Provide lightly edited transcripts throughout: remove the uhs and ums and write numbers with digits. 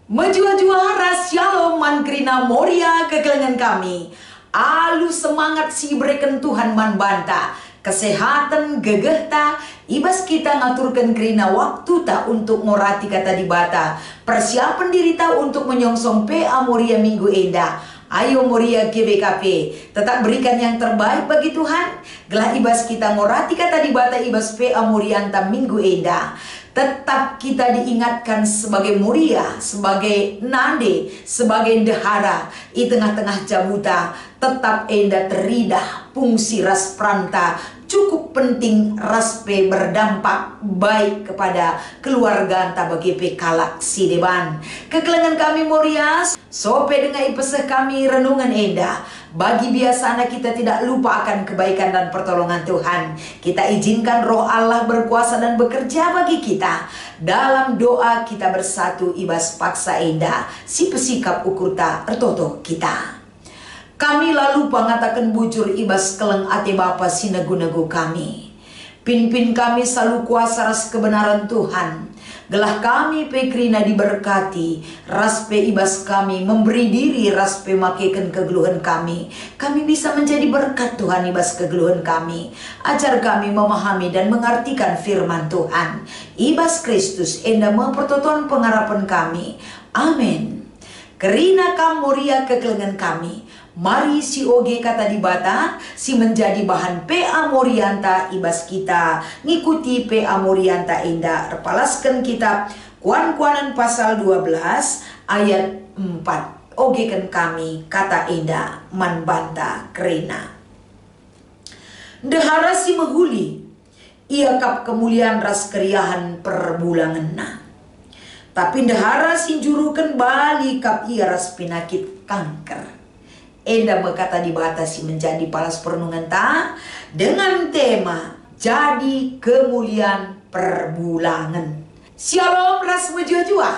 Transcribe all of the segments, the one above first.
Menjuara Shalom mankrina moria kekelengan kami. Alu semangat si berikan Tuhan man banta. Kesehatan gegeh ta. Ibas kita ngaturkan kerina waktu ta untuk ngorati kata dibata. Persiapan diri ta untuk menyongsong PA Moria Minggu Indah. Ayo Moria GBKP, tetap berikan yang terbaik bagi Tuhan. Gelah ibas kita ngorati kata dibata ibas PA Morianta Minggu Indah. Tetap kita diingatkan sebagai Moria, sebagai Nande, sebagai Dehara di tengah-tengah jabuta. Tetap enda teridah fungsi ras pranta. Cukup penting raspe berdampak baik kepada keluarga anta bagi pekalak si deban. Kekelengan kami Moria, sope dengan ipeseh kami renungan enda. Bagi biasanya kita tidak lupa akan kebaikan dan pertolongan Tuhan. Kita izinkan roh Allah berkuasa dan bekerja bagi kita. Dalam doa kita bersatu ibas paksa enda. Si pesikap ukurta ertoto kita. Kami lalu pangatakan bujur ibas keleng ate Bapa sinagu-nagu kami. Pin-pin kami selalu kuasa ras kebenaran Tuhan. Gelah kami pekrina diberkati. Raspe ibas kami memberi diri raspe makekan kegeluhan kami. Kami bisa menjadi berkat Tuhan ibas kegeluhan kami. Ajar kami memahami dan mengartikan firman Tuhan. Ibas Kristus enda mempertoton pengharapan kami. Amin. Kerina kam Moria kekelengan kami. Mari si oge kata dibata, si menjadi bahan PA Morianta ibas kita. Ngikuti PA Morianta indah. Repalaskan kitab Kuan-Kuanan pasal 12 ayat 4. Oge kan kami kata indah manbanta kerina. Dehara si menghuli, ia kap kemuliaan ras keriahan perbulangan na. Tapi dehara si jurukan bali kap ia ras penyakit kanker. Enda berkata dibatasi menjadi palas perenungan ta dengan tema jadi kemuliaan perbulangan. Shalom ras mejua-jua.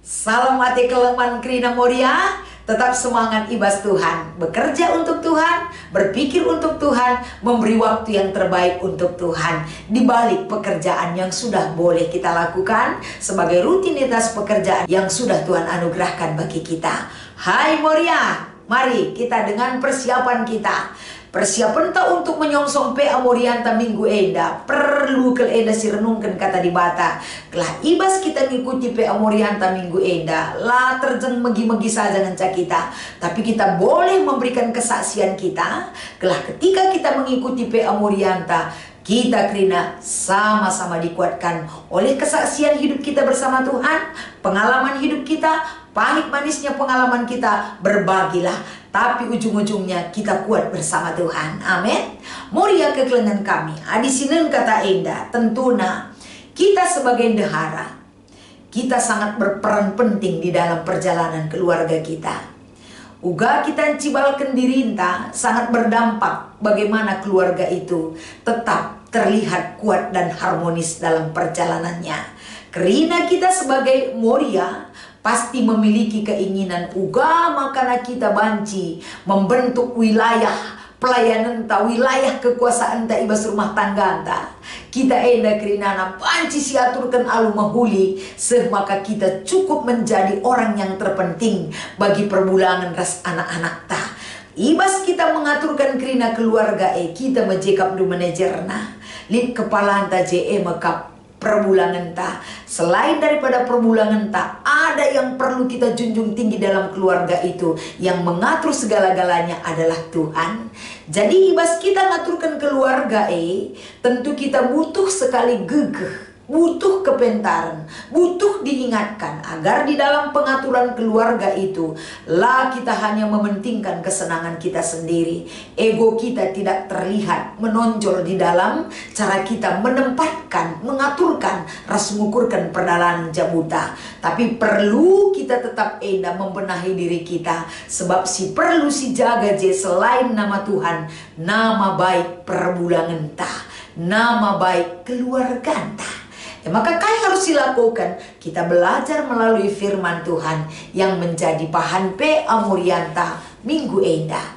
Salam hati keleman kerina Moria. Tetap semangat ibas Tuhan. Bekerja untuk Tuhan. Berpikir untuk Tuhan. Memberi waktu yang terbaik untuk Tuhan. Di balik pekerjaan yang sudah boleh kita lakukan. Sebagai rutinitas pekerjaan yang sudah Tuhan anugerahkan bagi kita. Hai Moria. Mari kita dengan persiapan kita. Persiapan tak untuk menyongsong PA Morianta Minggu Enda. Perlu ke enda si renungkan kata dibata. Kelah ibas kita ngikuti PA Morianta Minggu Enda. Lah terjeng megi-megi saja ngencak kita. Tapi kita boleh memberikan kesaksian kita. Kelah ketika kita mengikuti PA Morianta, kita kerina sama-sama dikuatkan oleh kesaksian hidup kita bersama Tuhan. Pengalaman hidup kita, pahit manisnya pengalaman kita, berbagilah. Tapi ujung-ujungnya kita kuat bersama Tuhan. Amin. Moria kekelengan kami. Adi sinen kata enda. Tentuna kita sebagai dehara, kita sangat berperan penting di dalam perjalanan keluarga kita. Uga kita cibalkan diri inta sangat berdampak bagaimana keluarga itu tetap terlihat kuat dan harmonis dalam perjalanannya. Kerina kita sebagai Moria pasti memiliki keinginan uga makana kita banci membentuk wilayah pelayanan ta, wilayah kekuasaan ta ibas rumah tangga ta. Kita enda kerinana banci siaturkan alu mahuli maka kita cukup menjadi orang yang terpenting bagi perbulangan ras anak-anak ta. Ibas kita mengaturkan kerina keluarga kita menjekap du manajerna lid kepala anta mekap perbulangan ta. Selain daripada perbulangan ta, ada yang perlu kita junjung tinggi dalam keluarga itu. Yang mengatur segala-galanya adalah Tuhan. Jadi ibas kita ngaturkan keluarga tentu kita butuh sekali gegeh, butuh kepentaran, butuh diingatkan agar di dalam pengaturan keluarga itu lah kita hanya mementingkan kesenangan kita sendiri. Ego kita tidak terlihat menonjol di dalam cara kita menempatkan, mengaturkan, ras mengukurkan perdalan jabuta. Tapi perlu kita tetap membenahi diri kita. Sebab si perlu si jaga selain nama Tuhan, nama baik perbulangan ta, nama baik keluarga ta. Maka kaya harus dilakukan. Kita belajar melalui firman Tuhan yang menjadi bahan PA Morianta Minggu Indah.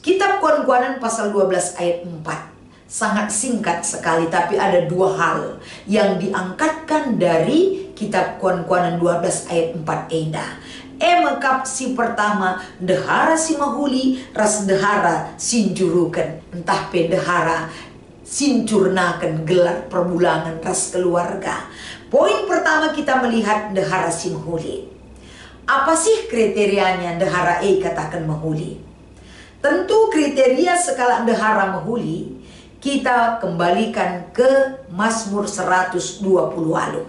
Kitab Kuan-Kuanan pasal 12 ayat 4. sangat singkat sekali, tapi ada dua hal yang diangkatkan dari kitab Kuan-Kuanan 12 ayat 4 eda. Mekap si pertama dehara si mahuli ras dehara sinjurukan, entah pe dehara sincurnakan gelar perbulangan ras keluarga. Poin pertama kita melihat dehara si mahuli. Apa sih kriterianya dehara katakan mahuli? Tentu kriteria skala dehara mahuli kita kembalikan ke Mazmur 120 alu.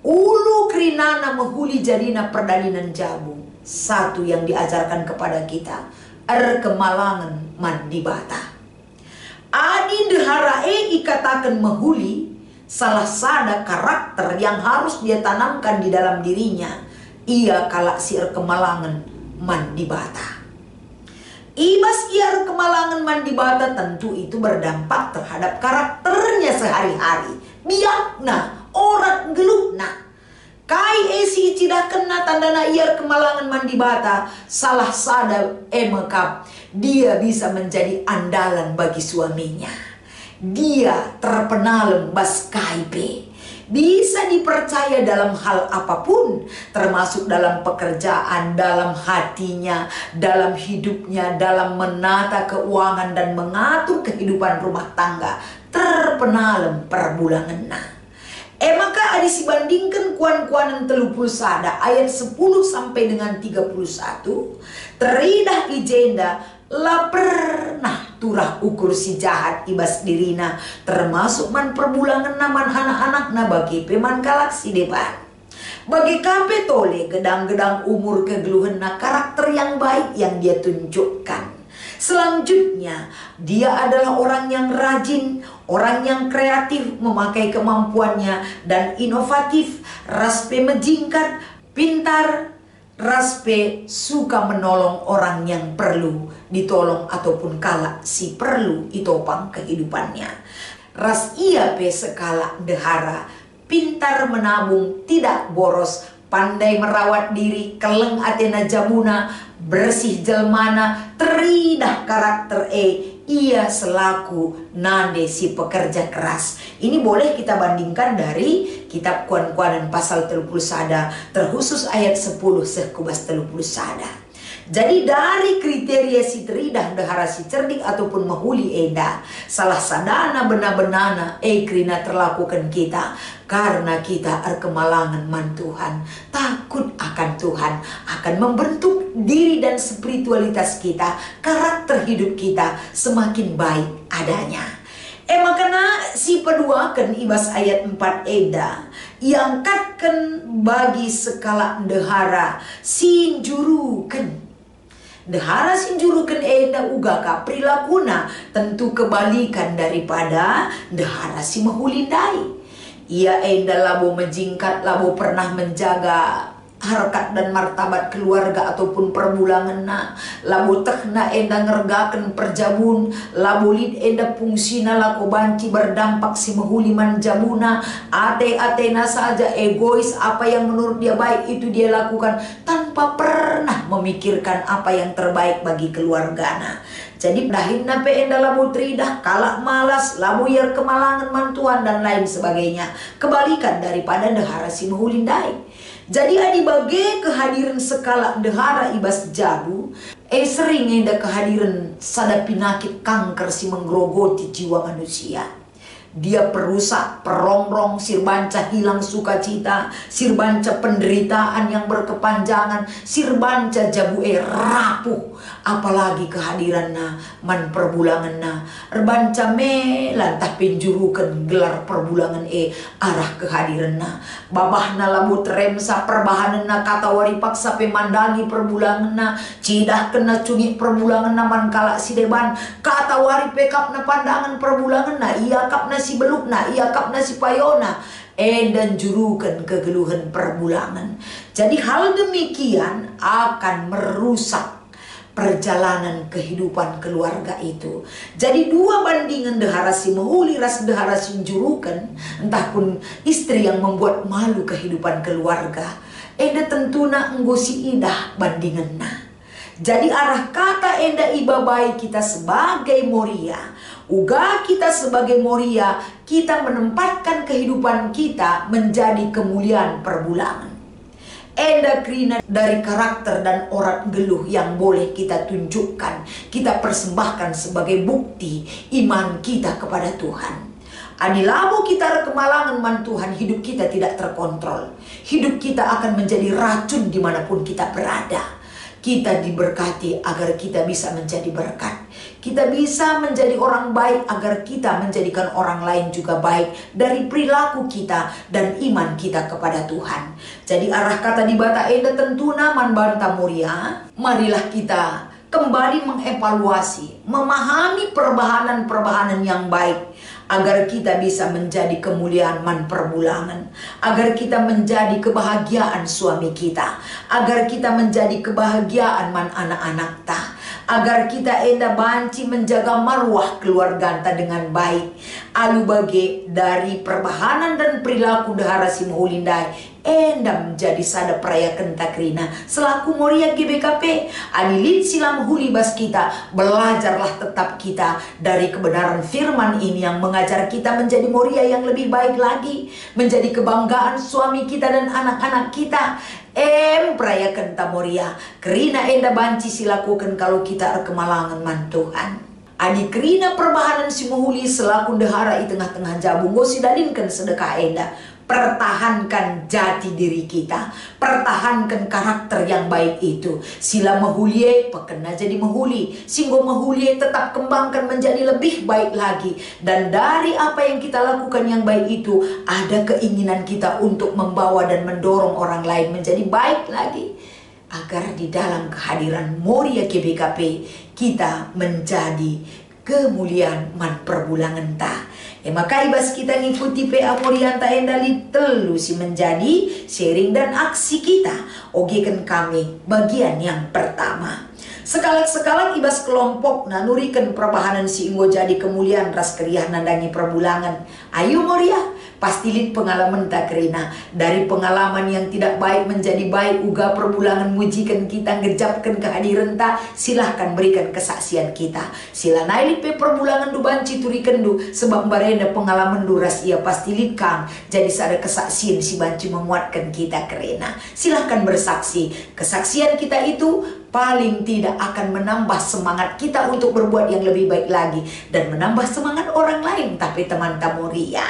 Ulu krinana mahuli jadina perdalinan jabu. Satu yang diajarkan kepada kita, kemalangan mandi bata. Adi dehara ikatakan mahuli, salah sada karakter yang harus dia tanamkan di dalam dirinya. Ia kalak si kemalangan mandi bata. Ibas ia kemalangan mandi bata, tentu itu berdampak terhadap karakternya sehari-hari. Biakna orang gelupna kai esi tidak kena tandana ia kemalangan mandi bata, salah sada emekap dia bisa menjadi andalan bagi suaminya. Dia terpenalem bas kaipe, bisa dipercaya dalam hal apapun, termasuk dalam pekerjaan, dalam hatinya, dalam hidupnya, dalam menata keuangan dan mengatur kehidupan rumah tangga. Terpenalem perbulangan. Maka ada dibandingkan Kuan-Kuanan 30 ayat 10 sampai dengan 31, teridah ijenda la pernah turah ukur si jahat ibas dirina, termasuk man perbulangan naman anak-anak na bagi peman kalak si depan. Bagi kape tole gedang-gedang umur kegeluhan na karakter yang baik yang dia tunjukkan. Selanjutnya, dia adalah orang yang rajin, orang yang kreatif memakai kemampuannya dan inovatif, raspe menjingkat, pintar, raspe suka menolong orang yang perlu ditolong ataupun kala si perlu itopang kehidupannya. Ras ia pe sekala dehara, pintar menabung, tidak boros, pandai merawat diri, keleng atena jamuna, bersih jelmana, teridah karakter ia selaku nande si pekerja keras. Ini boleh kita bandingkan dari kitab Kuan-Kuanan pasal 30 terkhusus ayat 10 sekubas 30 Jadi dari kriteria si teridah dehara si cerdik ataupun mahuli eda, salah sadana benar-benana krina terlakukan kita karena kita kemalangan man Tuhan, takut akan Tuhan, akan membentuk diri dan spiritualitas kita, karakter hidup kita semakin baik adanya. Makanya si peduakan ibas ayat 4 eda yang katkan bagi sekala dehara sinjurukan. Dehara sinjurukan enda ugaka prilakuna tentu kebalikan daripada dehara si mahulindai. Ia enda labo menjingkat, labo pernah menjaga harkat dan martabat keluarga ataupun perbulangan na, labo tekna enda ngergaken perjabun, labo lid enda fungsina lako banci berdampak si mahuliman jabuna, ate-atena saja egois, apa yang menurut dia baik itu dia lakukan tanpa pernah memikirkan apa yang terbaik bagi keluargana. Jadi dahinna pe enda labo tridah, kalak malas, labo yer kemalangan mantuan dan lain sebagainya. Kebalikan daripada dehara si mahulindai. Jadi adi bage kehadiran sekala dehara ibas jabu, sering enda kehadiran sada penyakit kanker si menggerogoti jiwa manusia. Dia perusak, perongrong, sirbanca hilang sukacita, sirbanca penderitaan yang berkepanjangan, sirbanca jabu rapuh. Apalagi kehadiranna man perbulangan na erbanca me lantah penjurukan gelar perbulangan arah kehadiranna babahna labu teremsa perbahanna kata wari paksa pemandangi perbulangan na cidah kena cungi perbulangan na man kalak si deban kata wari pekap na pandangan perbulangan na iya kap na si beluk na iya kap na si payona dan jurukan kegeluhan perbulangan. Jadi hal demikian akan merusak perjalanan kehidupan keluarga itu. Jadi dua bandingan dehara si mahuli ras dehara si jurukan, entah pun istri yang membuat malu kehidupan keluarga. Eda tentuna enggo si idah bandingan na. Jadi arah kata enda iba baik kita sebagai Moria. Uga kita sebagai Moria, kita menempatkan kehidupan kita menjadi kemuliaan perbulangan. Enda krina dari karakter dan orat geluh yang boleh kita tunjukkan, kita persembahkan sebagai bukti iman kita kepada Tuhan. Anilabu kita kemalangan man Tuhan, hidup kita tidak terkontrol. Hidup kita akan menjadi racun dimanapun kita berada. Kita diberkati agar kita bisa menjadi berkat. Kita bisa menjadi orang baik agar kita menjadikan orang lain juga baik dari perilaku kita dan iman kita kepada Tuhan. Jadi arah kata di bata enda tentu naman banta Moria. Marilah kita kembali mengevaluasi, memahami perbahanan-perbahanan yang baik agar kita bisa menjadi kemuliaan man perbulangan, agar kita menjadi kebahagiaan suami kita, agar kita menjadi kebahagiaan man anak-anak ta, agar kita enda banci menjaga marwah keluarga ta dengan baik. Alu bage dari perbahanan dan perilaku dahara si Mahulindai enda menjadi sada peraya kentakrina selaku Moria GBKP. Anilit silam huli bas kita, belajarlah tetap kita dari kebenaran firman ini yang mengajar kita menjadi Moria yang lebih baik lagi, menjadi kebanggaan suami kita dan anak-anak kita. Peraya kenta Moria kerina enda banci silakukan kalau kita kemalangan man Tuhan. Adi kerina perbahanan si Mahuli selaku dehara di tengah-tengah jabu ngosi dalinkan sedekah enda. Pertahankan jati diri kita, pertahankan karakter yang baik itu. Sila Mahulie pekena jadi Mahuli, singgo Mahulie tetap kembangkan menjadi lebih baik lagi. Dan dari apa yang kita lakukan yang baik itu, ada keinginan kita untuk membawa dan mendorong orang lain menjadi baik lagi, agar di dalam kehadiran Moria GBKP kita menjadi kemuliaan man perbulangan ta. Maka ibas kita ngikuti PA Moria ta enda telu si menjadi sharing dan aksi kita. Ogekan kami bagian yang pertama. Sekalak-sekalak ibas kelompok nanurikan perbahanan si inggo jadi kemuliaan ras keriah nandangi perbulangan. Ayo Moria, pastilit pengalaman tak kerina. Dari pengalaman yang tidak baik menjadi baik, uga perbulangan mujikan kita, ngejapkan kehadiran ta, silahkan berikan kesaksian kita. Sila nailit pe perbulangan du banci turikan du, sebab barenda pengalaman du ras ia pastilit kang. Jadi sada kesaksian si banci menguatkan kita kerina. Silahkan bersaksi. Kesaksian kita itu paling tidak akan menambah semangat kita untuk berbuat yang lebih baik lagi dan menambah semangat orang lain. Tapi teman Moria.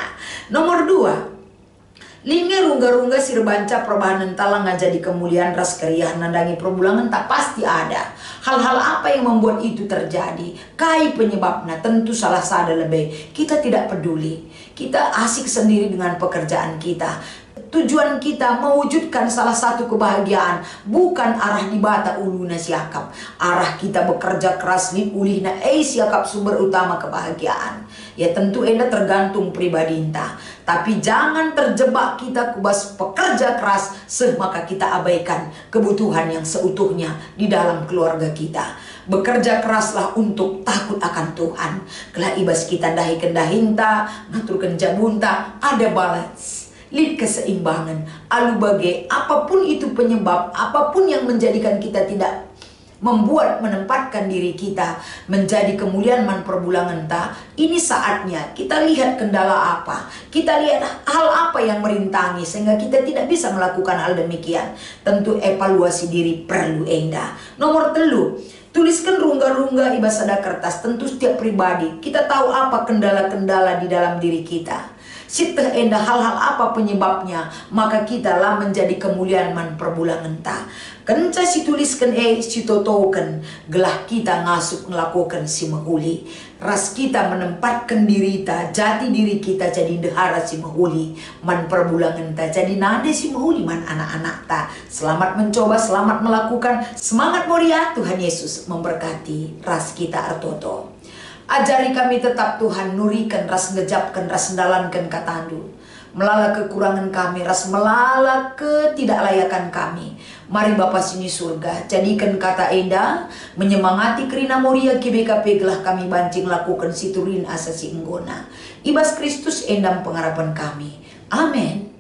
Nomor 2, linge rungga-rungga sirbanca perbahanan talang jadi kemuliaan ras keriah nandangi perbulangan tak pasti ada. Hal-hal apa yang membuat itu terjadi? Kai penyebabnya tentu salah sada lebih. Kita tidak peduli. Kita asik sendiri dengan pekerjaan kita. Tujuan kita mewujudkan salah satu kebahagiaan, bukan arah di bata uluna siakap. Arah kita bekerja keras ni ulihna siakap sumber utama kebahagiaan. Ya tentu enda tergantung pribadi entah. Tapi jangan terjebak kita kubas pekerja keras maka kita abaikan kebutuhan yang seutuhnya di dalam keluarga kita. Bekerja keraslah untuk takut akan Tuhan. Kelah ibas kita dahi kendahinta, ngaturkan jabunta, ada balance. Lid keseimbangan. Alu bage apapun itu penyebab, apapun yang menjadikan kita tidak menempatkan diri kita menjadi kemuliaan man perbulangan ta, ini saatnya kita lihat kendala apa, kita lihat hal apa yang merintangi sehingga kita tidak bisa melakukan hal demikian. Tentu evaluasi diri perlu enda. Nomor 3, tuliskan rungga-rungga ibas ada kertas. Tentu setiap pribadi kita tahu apa kendala-kendala di dalam diri kita. Siteh enda hal-hal apa penyebabnya, maka kita lah menjadi kemuliaan man perbulangan ta. Kenca si tuliskan si totokan, gelah kita ngasuk melakukan si Mahuli. Ras kita menempatkan diri ta, jati diri kita jadi dehara si Mahuli man perbulangan ta, jadi nade si Mahuli man anak-anak ta. Selamat mencoba, selamat melakukan. Semangat Moria, Tuhan Yesus memberkati ras kita artoto. Ajari kami tetap Tuhan, nurikan ras ngejapkan ras ndalankan katandu. Melala kekurangan kami, ras melala ketidaklayakan kami. Mari Bapa sini surga, jadikan kata enda menyemangati kerina Moria GBKP gelah kami bancing lakukan siturin asasi enggona. Ibas Kristus endam pengharapan kami. Amin.